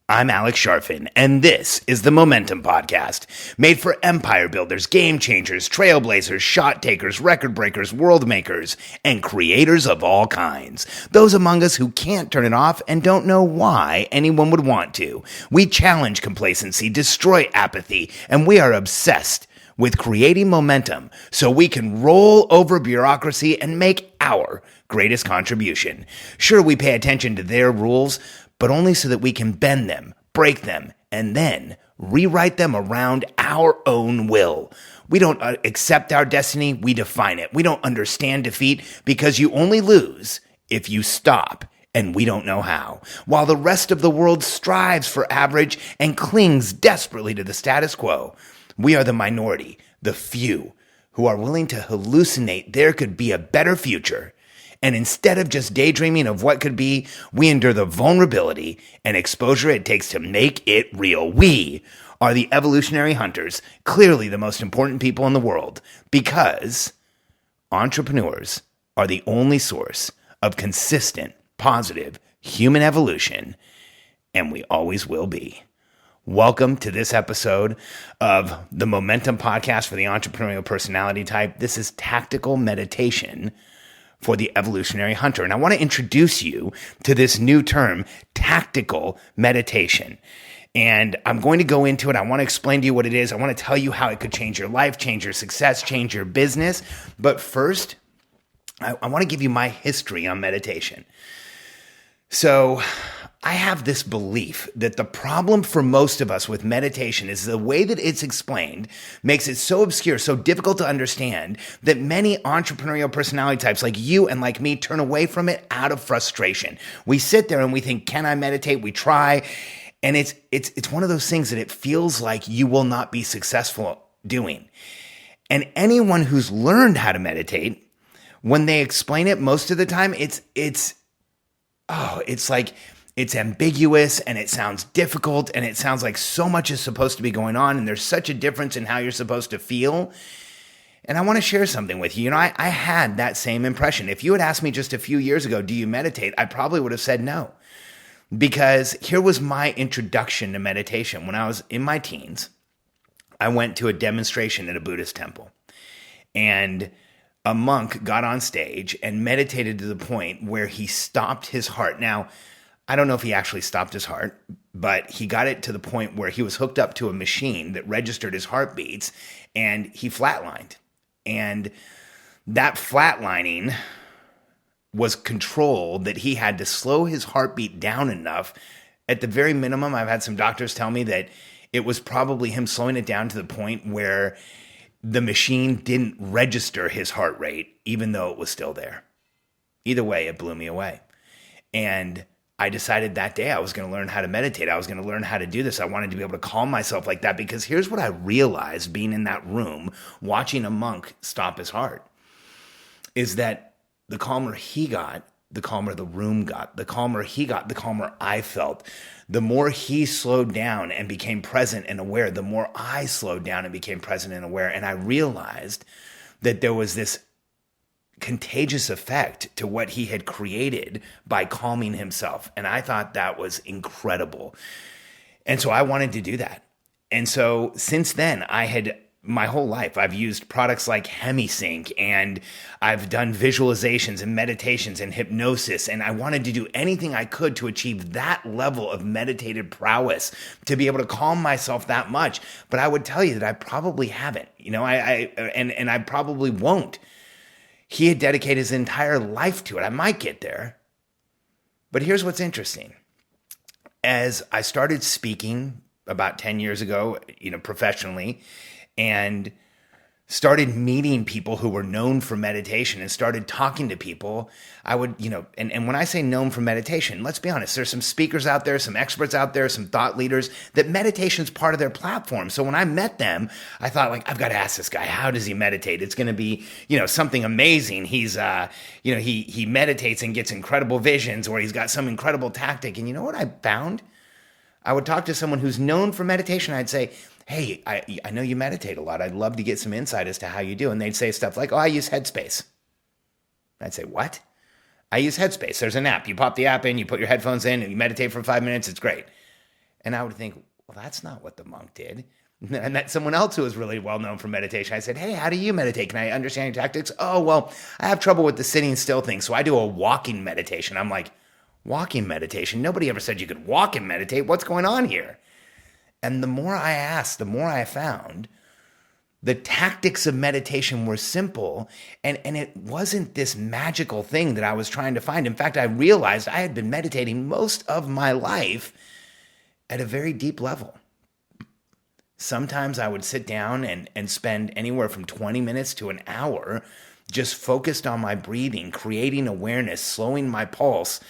I'm Alex Sharfin, and this is the Momentum Podcast, made for empire builders, game changers, trailblazers, shot takers, record breakers, world makers, and creators of all kinds. Those among us who can't turn it off and don't know why anyone would want to. We challenge complacency, destroy apathy, and we are obsessed with creating momentum so we can roll over bureaucracy and make our greatest contribution. Sure, we pay attention to their rules, but only so that we can bend them, break them, and then rewrite them around our own will. We don't accept our destiny, we define it. We don't understand defeat because you only lose if you stop, and we don't know how. While the rest of the world strives for average and clings desperately to the status quo, we are the minority, the few, who are willing to hallucinate there could be a better future. And instead of just daydreaming of what could be, we endure the vulnerability and exposure it takes to make it real. We are the evolutionary hunters, clearly the most important people in the world, because entrepreneurs are the only source of consistent, positive human evolution, and we always will be. Welcome to this episode of the Momentum Podcast for the entrepreneurial personality type. This is tactical meditation for the evolutionary hunter. And I want to introduce you to this new term, tactical meditation. And I'm going to go into it. I want to explain to you what it is. I want to tell you how it could change your life, change your success, change your business. But first, I want to give you my history on meditation. So I have this belief that the problem for most of us with meditation is the way that it's explained makes it so obscure, so difficult to understand that many entrepreneurial personality types like you and like me turn away from it out of frustration. We sit there and we think, can I meditate? We try. And it's one of those things that it feels like you will not be successful doing. And anyone who's learned how to meditate, when they explain it, most of the time it's like it's ambiguous and it sounds difficult and it sounds like so much is supposed to be going on and there's such a difference in how you're supposed to feel. And I want to share something with you. You know, I had that same impression. If you had asked me just a few years ago, do you meditate? I probably would have said no. Because here was my introduction to meditation. When I was in my teens, I went to a demonstration at a Buddhist temple. And a monk got on stage and meditated to the point where he stopped his heart. Now, I don't know if he actually stopped his heart, but he got it to the point where he was hooked up to a machine that registered his heartbeats and he flatlined. And that flatlining was controlled that he had to slow his heartbeat down enough. At the very minimum, I've had some doctors tell me that it was probably him slowing it down to the point where the machine didn't register his heart rate, even though it was still there. Either way, it blew me away. And I decided that day I was going to learn how to meditate. I was going to learn how to do this. I wanted to be able to calm myself like that because here's what I realized being in that room, watching a monk stop his heart, is that the calmer he got, the calmer the room got. The calmer he got, the calmer I felt. The more he slowed down and became present and aware, the more I slowed down and became present and aware. And I realized that there was this contagious effect to what he had created by calming himself. And I thought that was incredible. And so I wanted to do that. And so since then, my whole life, I've used products like HemiSync and I've done visualizations and meditations and hypnosis. And I wanted to do anything I could to achieve that level of meditative prowess, to be able to calm myself that much. But I would tell you that I probably haven't, and I probably won't. He had dedicated his entire life to it. I might get there. But here's what's interesting. As I started speaking about 10 years ago, professionally, and started meeting people who were known for meditation and started talking to people, I would, and when I say known for meditation, let's be honest, there's some speakers out there, some experts out there, some thought leaders that meditation is part of their platform. So when I met them, I thought I've got to ask this guy, how does he meditate? It's going to be, something amazing. He's, he meditates and gets incredible visions, or he's got some incredible tactic. And you know what I found? I would talk to someone who's known for meditation. I'd say, hey, I know you meditate a lot. I'd love to get some insight as to how you do. And they'd say stuff like, oh, I use Headspace. I'd say, what? I use Headspace. There's an app. You pop the app in, you put your headphones in, and you meditate for 5 minutes. It's great. And I would think, well, that's not what the monk did. I met someone else who was really well known for meditation. I said, hey, how do you meditate? Can I understand your tactics? Oh, well, I have trouble with the sitting still thing, so I do a walking meditation. I'm like, walking meditation? Nobody ever said you could walk and meditate. What's going on here? And the more I asked, the more I found the tactics of meditation were simple, and it wasn't this magical thing that I was trying to find. In fact, I realized I had been meditating most of my life at a very deep level. Sometimes I would sit down and spend anywhere from 20 minutes to an hour just focused on my breathing, creating awareness, slowing my pulse,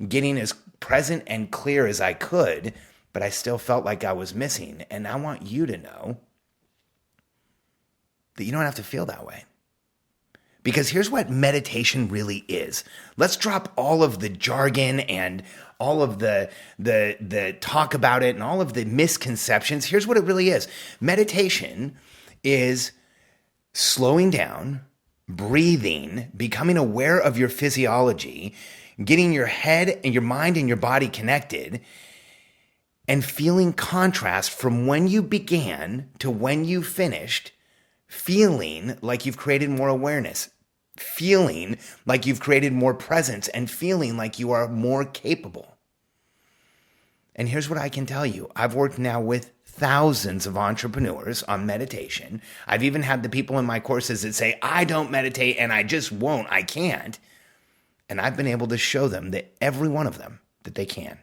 getting as present and clear as I could, but I still felt like I was missing. And I want you to know that you don't have to feel that way. Because here's what meditation really is. Let's drop all of the jargon and all of the talk about it and all of the misconceptions. Here's what it really is. Meditation is slowing down, breathing, becoming aware of your physiology, getting your head and your mind and your body connected, and feeling contrast from when you began to when you finished, feeling like you've created more awareness, feeling like you've created more presence, and feeling like you are more capable. And here's what I can tell you. I've worked now with thousands of entrepreneurs on meditation. I've even had the people in my courses that say, I don't meditate and I just won't, I can't. And I've been able to show them that every one of them, that they can.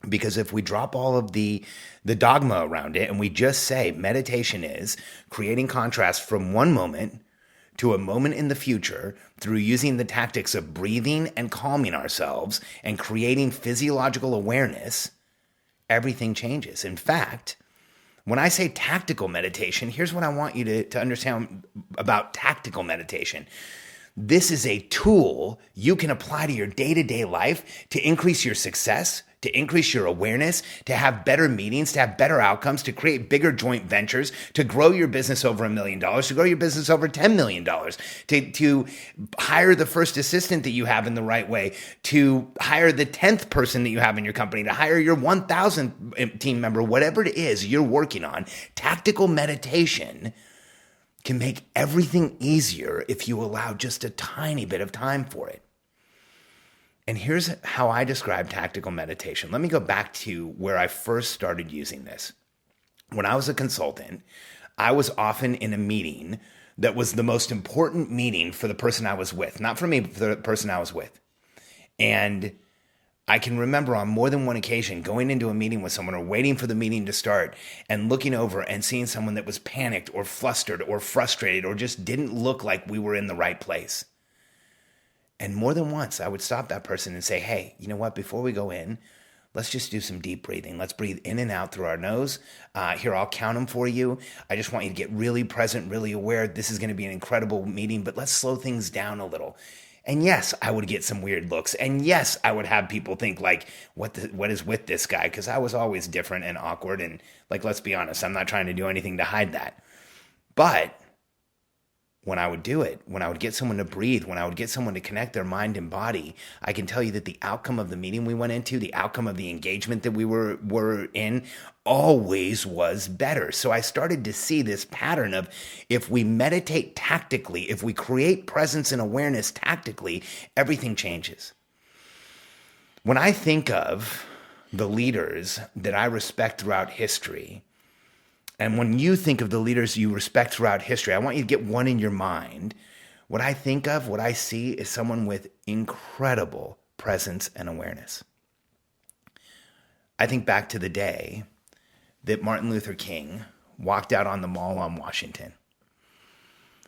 Because if we drop all of the dogma around it and we just say meditation is creating contrast from one moment to a moment in the future through using the tactics of breathing and calming ourselves and creating physiological awareness, everything changes. In fact, when I say tactical meditation, here's what I want you to understand about tactical meditation. This is a tool you can apply to your day-to-day life to increase your success, to increase your awareness, to have better meetings, to have better outcomes, to create bigger joint ventures, to grow your business over $1 million, to grow your business over $10 million, to hire the first assistant that you have in the right way, to hire the 10th person that you have in your company, to hire your 1,000th team member, whatever it is you're working on. Tactical meditation can make everything easier if you allow just a tiny bit of time for it. And here's how I describe tactical meditation. Let me go back to where I first started using this. When I was a consultant, I was often in a meeting that was the most important meeting for the person I was with. Not for me, but for the person I was with. And I can remember on more than one occasion going into a meeting with someone or waiting for the meeting to start and looking over and seeing someone that was panicked or flustered or frustrated or just didn't look like we were in the right place. And more than once, I would stop that person and say, hey, you know what? Before we go in, let's just do some deep breathing. Let's breathe in and out through our nose. Here, I'll count them for you. I just want you to get really present, really aware. This is going to be an incredible meeting, but let's slow things down a little. And yes, I would get some weird looks. And yes, I would have people think like, what is with this guy? Because I was always different and awkward. And like, let's be honest, I'm not trying to do anything to hide that. But when I would do it, when I would get someone to breathe, when I would get someone to connect their mind and body, I can tell you that the outcome of the meeting we went into, the outcome of the engagement that we were in, always was better. So I started to see this pattern of if we meditate tactically, if we create presence and awareness tactically, everything changes. When I think of the leaders that I respect throughout history, and when you think of the leaders you respect throughout history, I want you to get one in your mind. What I think of, what I see is someone with incredible presence and awareness. I think back to the day that Martin Luther King walked out on the Mall on Washington,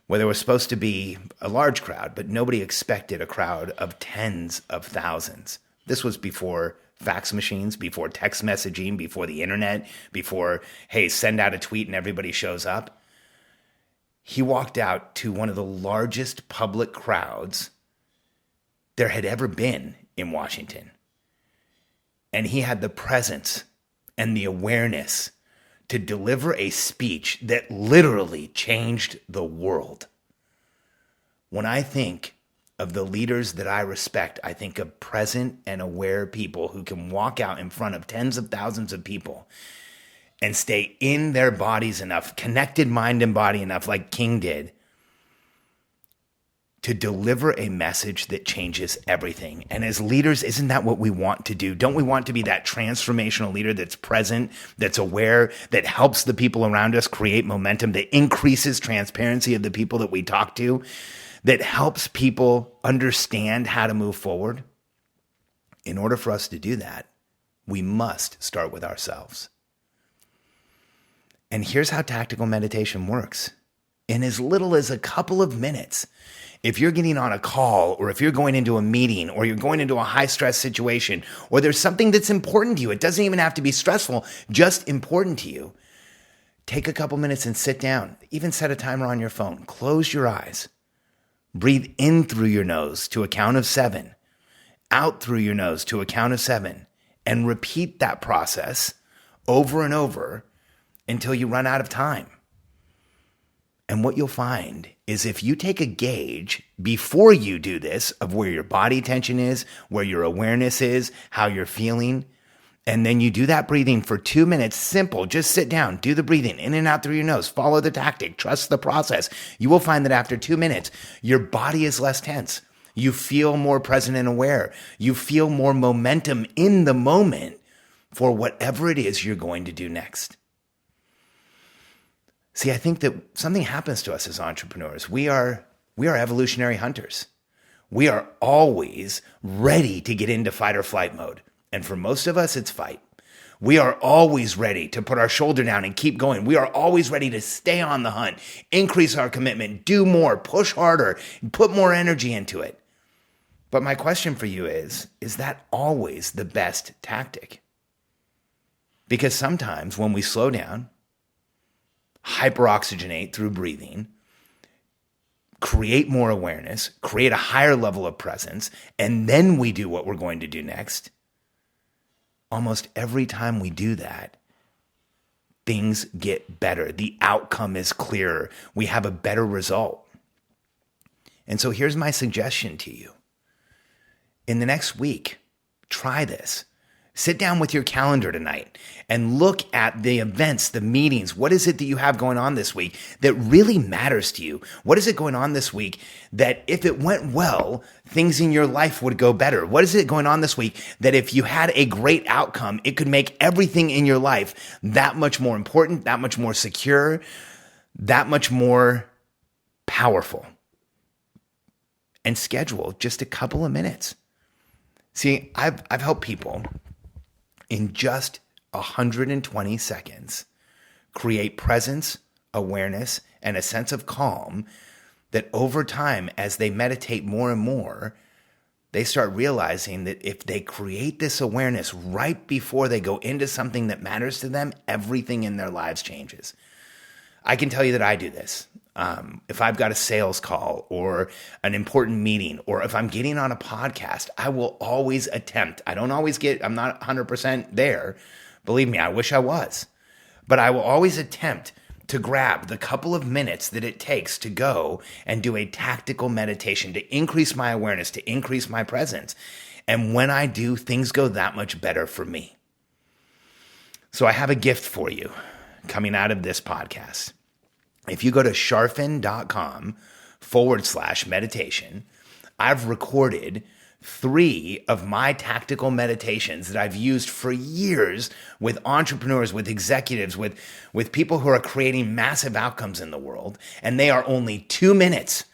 where there was supposed to be a large crowd, but nobody expected a crowd of tens of thousands. This was before fax machines, before text messaging, before the internet, before, hey, send out a tweet and everybody shows up. He walked out to one of the largest public crowds there had ever been in Washington. And he had the presence and the awareness to deliver a speech that literally changed the world. When I think of the leaders that I respect, I think of present and aware people who can walk out in front of tens of thousands of people and stay in their bodies enough, connected mind and body enough, like King did, to deliver a message that changes everything. And as leaders, isn't that what we want to do? Don't we want to be that transformational leader that's present, that's aware, that helps the people around us create momentum, that increases transparency of the people that we talk to, that helps people understand how to move forward? In order for us to do that, we must start with ourselves. And here's how tactical meditation works. In as little as a couple of minutes, if you're getting on a call, or if you're going into a meeting, or you're going into a high stress situation, or there's something that's important to you, it doesn't even have to be stressful, just important to you, take a couple minutes and sit down. Even set a timer on your phone. Close your eyes. Breathe in through your nose to a count of 7, out through your nose to a count of 7, and repeat that process over and over until you run out of time. And what you'll find is if you take a gauge before you do this of where your body tension is, where your awareness is, how you're feeling, and then you do that breathing for 2 minutes, simple, just sit down, do the breathing in and out through your nose, follow the tactic, trust the process. You will find that after 2 minutes, your body is less tense. You feel more present and aware. You feel more momentum in the moment for whatever it is you're going to do next. See, I think that something happens to us as entrepreneurs. We are evolutionary hunters. We are always ready to get into fight or flight mode. And for most of us, it's fight. We are always ready to put our shoulder down and keep going. We are always ready to stay on the hunt, increase our commitment, do more, push harder, put more energy into it. But my question for you is that always the best tactic? Because sometimes when we slow down, hyperoxygenate through breathing, create more awareness, create a higher level of presence, and then we do what we're going to do next, almost every time we do that, things get better. The outcome is clearer. We have a better result. And so here's my suggestion to you. In the next week, try this. Sit down with your calendar tonight and look at the events, the meetings. What is it that you have going on this week that really matters to you? What is it going on this week that if it went well, things in your life would go better? What is it going on this week that if you had a great outcome, it could make everything in your life that much more important, that much more secure, that much more powerful? And schedule just a couple of minutes. See, I've helped people in just 120 seconds create presence, awareness, and a sense of calm that over time, as they meditate more and more, they start realizing that if they create this awareness right before they go into something that matters to them, everything in their lives changes. I can tell you that I do this. If I've got a sales call or an important meeting, or if I'm getting on a podcast, I will always attempt. I'm not 100% there. Believe me, I wish I was. But I will always attempt to grab the couple of minutes that it takes to go and do a tactical meditation to increase my awareness, to increase my presence. And when I do, things go that much better for me. So I have a gift for you coming out of this podcast. If you go to sharfen.com/meditation, I've recorded 3 of my tactical meditations that I've used for years with entrepreneurs, with executives, with people who are creating massive outcomes in the world. And they are only 2 minutes.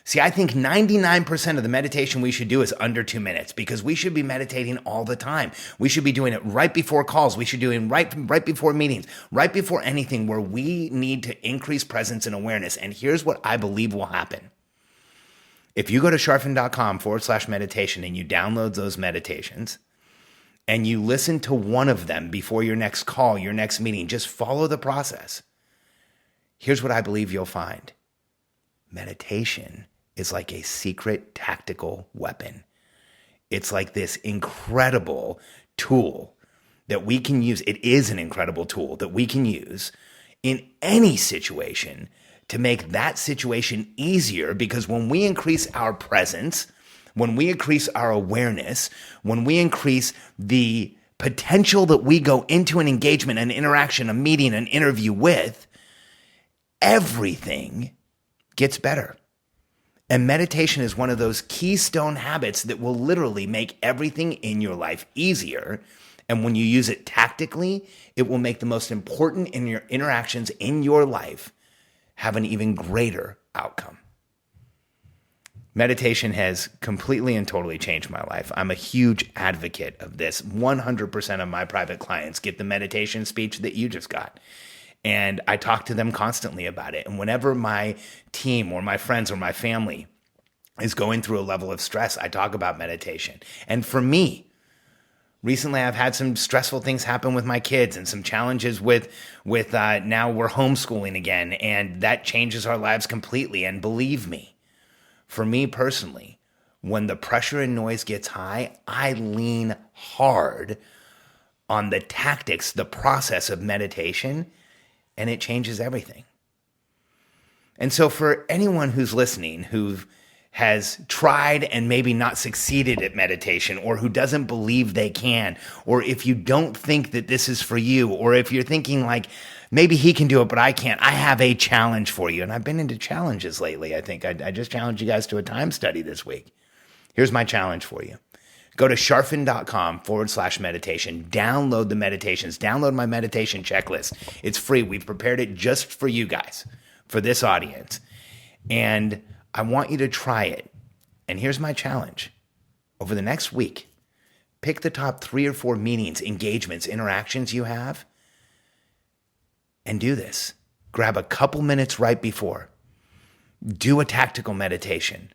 See, I think 99% of the meditation we should do is under 2 minutes, because we should be meditating all the time. We should be doing it right before calls. We should do it right before meetings, right before anything where we need to increase presence and awareness. And here's what I believe will happen. If you go to sharfen.com/meditation and you download those meditations and you listen to one of them before your next call, your next meeting, just follow the process. Here's what I believe you'll find. Meditation is like a secret tactical weapon. It's like this incredible tool that we can use. It is an incredible tool that we can use in any situation to make that situation easier, because when we increase our presence, when we increase our awareness, when we increase the potential that we go into an engagement, an interaction, a meeting, an interview with, everything gets better. And meditation is one of those keystone habits that will literally make everything in your life easier. And when you use it tactically, it will make the most important in your interactions in your life have an even greater outcome. Meditation has completely and totally changed my life. I'm a huge advocate of this. 100% of my private clients get the meditation speech that you just got. And I talk to them constantly about it. And whenever my team or my friends or my family is going through a level of stress, I talk about meditation. And for me, recently I've had some stressful things happen with my kids and some challenges with now we're homeschooling again. And that changes our lives completely. And believe me, for me personally, when the pressure and noise gets high, I lean hard on the tactics, the process of meditation, and it changes everything. And so for anyone who's listening who has tried and maybe not succeeded at meditation, or who doesn't believe they can, or if you don't think that this is for you, or if you're thinking like, maybe he can do it, but I can't, I have a challenge for you. And I've been into challenges lately. I think I just challenged you guys to a time study this week. Here's my challenge for you. Go to sharfen.com/meditation. Download the meditations. Download my meditation checklist. It's free. We've prepared it just for you guys, for this audience. And I want you to try it. And here's my challenge. Over the next week, pick the top 3 or 4 meetings, engagements, interactions you have, and do this. Grab a couple minutes right before. Do a tactical meditation.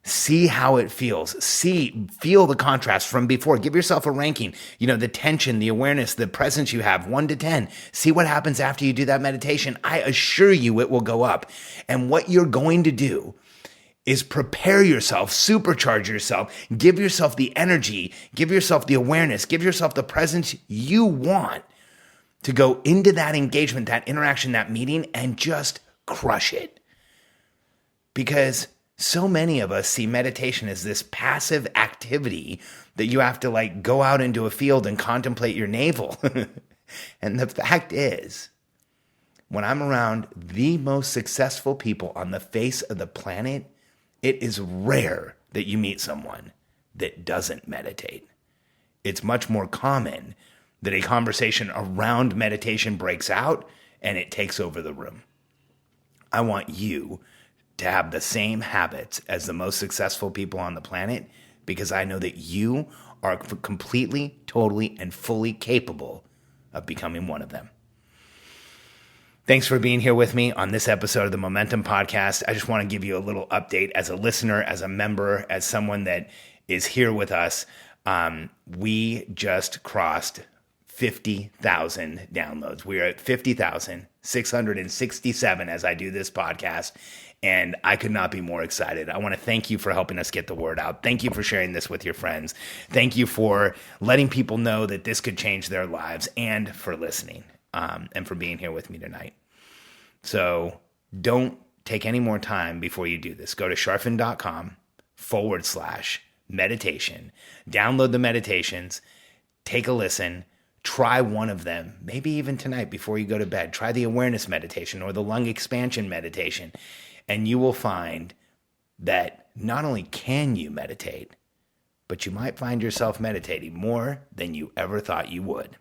See how it feels. Feel the contrast from before. Give yourself a ranking. The tension, the awareness, the presence you have, 1 to 10. See what happens after you do that meditation. I assure you it will go up. And what you're going to do is prepare yourself, supercharge yourself, give yourself the energy, give yourself the awareness, give yourself the presence you want to go into that engagement, that interaction, that meeting, and just crush it. Because so many of us see meditation as this passive activity that you have to go out into a field and contemplate your navel. And the fact is, when I'm around the most successful people on the face of the planet, it is rare that you meet someone that doesn't meditate. It's much more common that a conversation around meditation breaks out and it takes over the room. I want you to have the same habits as the most successful people on the planet, because I know that you are completely, totally, and fully capable of becoming one of them. Thanks for being here with me on this episode of the Momentum Podcast. I just want to give you a little update as a listener, as a member, as someone that is here with us. We just crossed 50,000 downloads. We are at 50,667 as I do this podcast, and I could not be more excited. I want to thank you for helping us get the word out. Thank you for sharing this with your friends. Thank you for letting people know that this could change their lives, and for listening, and for being here with me tonight. So don't take any more time before you do this. Go to sharfen.com/meditation. Download the meditations. Take a listen. Try one of them, maybe even tonight before you go to bed. Try the awareness meditation or the lung expansion meditation, and you will find that not only can you meditate, but you might find yourself meditating more than you ever thought you would.